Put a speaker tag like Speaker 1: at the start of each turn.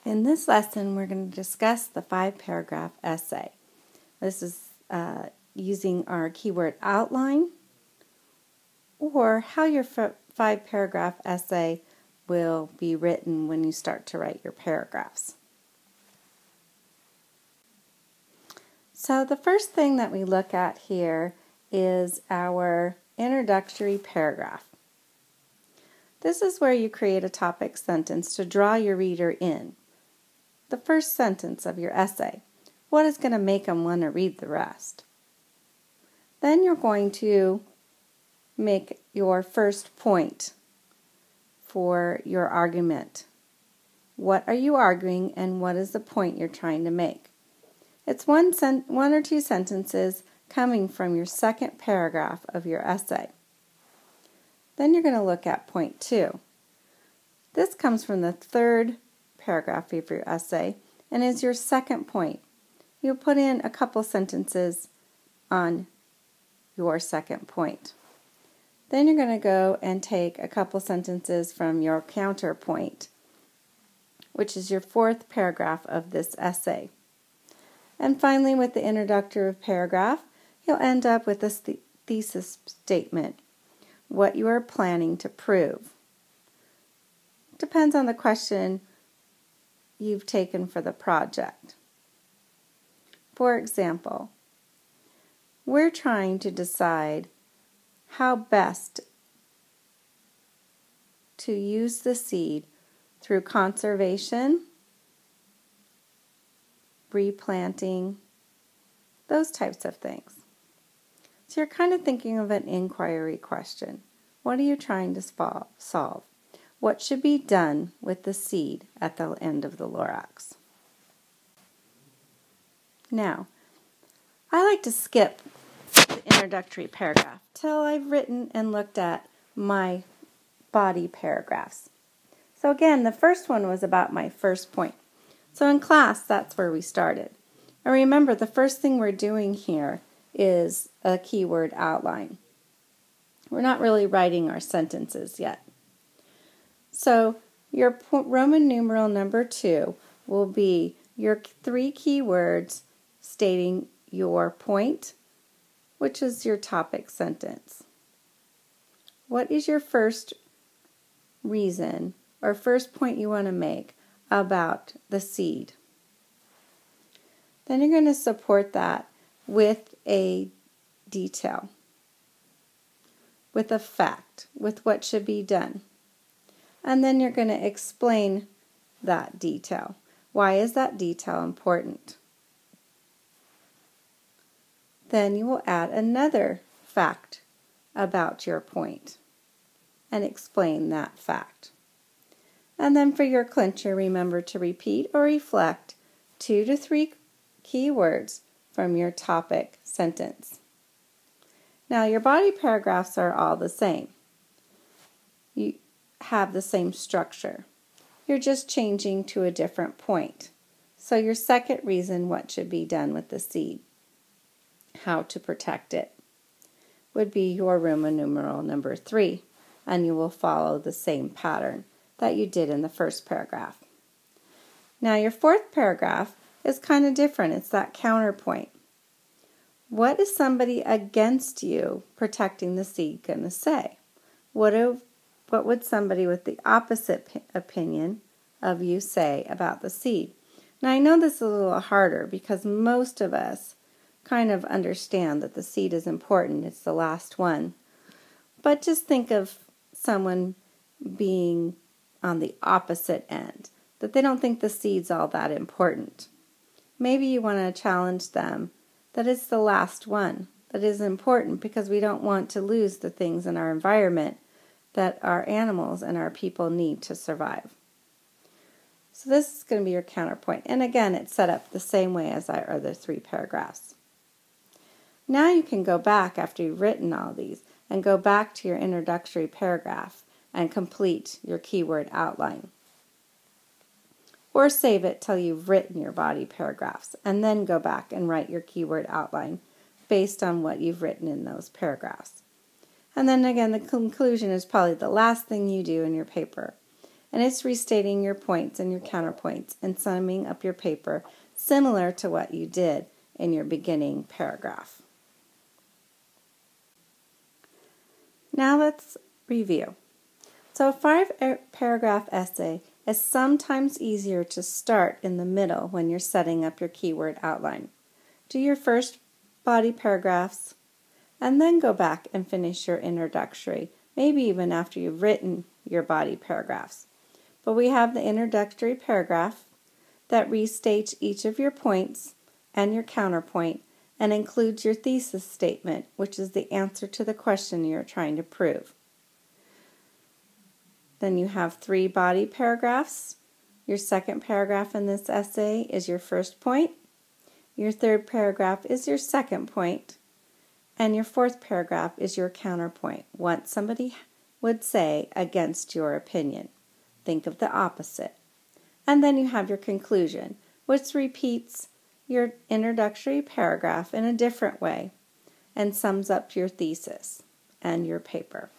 Speaker 1: In this lesson, we're going to discuss the 5-paragraph essay. This is using our keyword outline, or how your 5-paragraph essay will be written when you start to write your paragraphs. So the first thing that we look at here is our introductory paragraph. This is where you create a topic sentence to draw your reader in. The first sentence of your essay. What is going to make them want to read the rest? Then you're going to make your first point for your argument. What are you arguing, and what is the point you're trying to make? It's one or two sentences coming from your second paragraph of your essay. Then you're going to look at point 2. This comes from the third paragraph of your essay and is your second point. You'll put in a couple sentences on your second point. Then you're going to go and take a couple sentences from your counterpoint, which is your fourth paragraph of this essay. And finally, with the introductory paragraph, you'll end up with this thesis statement, what you are planning to prove. Depends on the question you've taken for the project. For example, we're trying to decide how best to use the seed through conservation, replanting, those types of things. So you're kind of thinking of an inquiry question. What are you trying to solve? What should be done with the seed at the end of the Lorax? Now, I like to skip the introductory paragraph till I've written and looked at my body paragraphs. So again, the first one was about my first point. So in class, that's where we started. And remember, the first thing we're doing here is a keyword outline. We're not really writing our sentences yet. So your Roman numeral number 2 will be your 3 keywords stating your point, which is your topic sentence. What is your first reason or first point you want to make about the seed? Then you're going to support that with a detail, with a fact, with what should be done. And then you're going to explain that detail. Why is that detail important? Then you will add another fact about your point and explain that fact. And then for your clincher, remember to repeat or reflect 2 to 3 keywords from your topic sentence. Now your body paragraphs are all the same. You have the same structure. You're just changing to a different point. So your second reason, what should be done with the seed, how to protect it, would be your Roman numeral number 3, and you will follow the same pattern that you did in the first paragraph. Now your fourth paragraph is kind of different. It's that counterpoint. What is somebody against you protecting the seed going to say? What would somebody with the opposite opinion of you say about the seed? Now I know this is a little harder because most of us kind of understand that the seed is important. It's the last one. But just think of someone being on the opposite end, that they don't think the seed's all that important. Maybe you want to challenge them that it's the last one that is important because we don't want to lose the things in our environment that our animals and our people need to survive. So this is going to be your counterpoint. And again, it's set up the same way as our other 3 paragraphs. Now you can go back after you've written all these and go back to your introductory paragraph and complete your keyword outline. Or save it till you've written your body paragraphs and then go back and write your keyword outline based on what you've written in those paragraphs. And then again, the conclusion is probably the last thing you do in your paper. and it's restating your points and your counterpoints and summing up your paper similar to what you did in your beginning paragraph. Now let's review. So a 5-paragraph essay is sometimes easier to start in the middle when you're setting up your keyword outline. Do your first body paragraphs and then go back and finish your introductory, maybe even after you've written your body paragraphs. But we have the introductory paragraph that restates each of your points and your counterpoint and includes your thesis statement, which is the answer to the question you're trying to prove. Then you have 3 body paragraphs. Your second paragraph in this essay is your first point. Your third paragraph is your second point. And your fourth paragraph is your counterpoint, what somebody would say against your opinion. Think of the opposite. And then you have your conclusion, which repeats your introductory paragraph in a different way and sums up your thesis and your paper.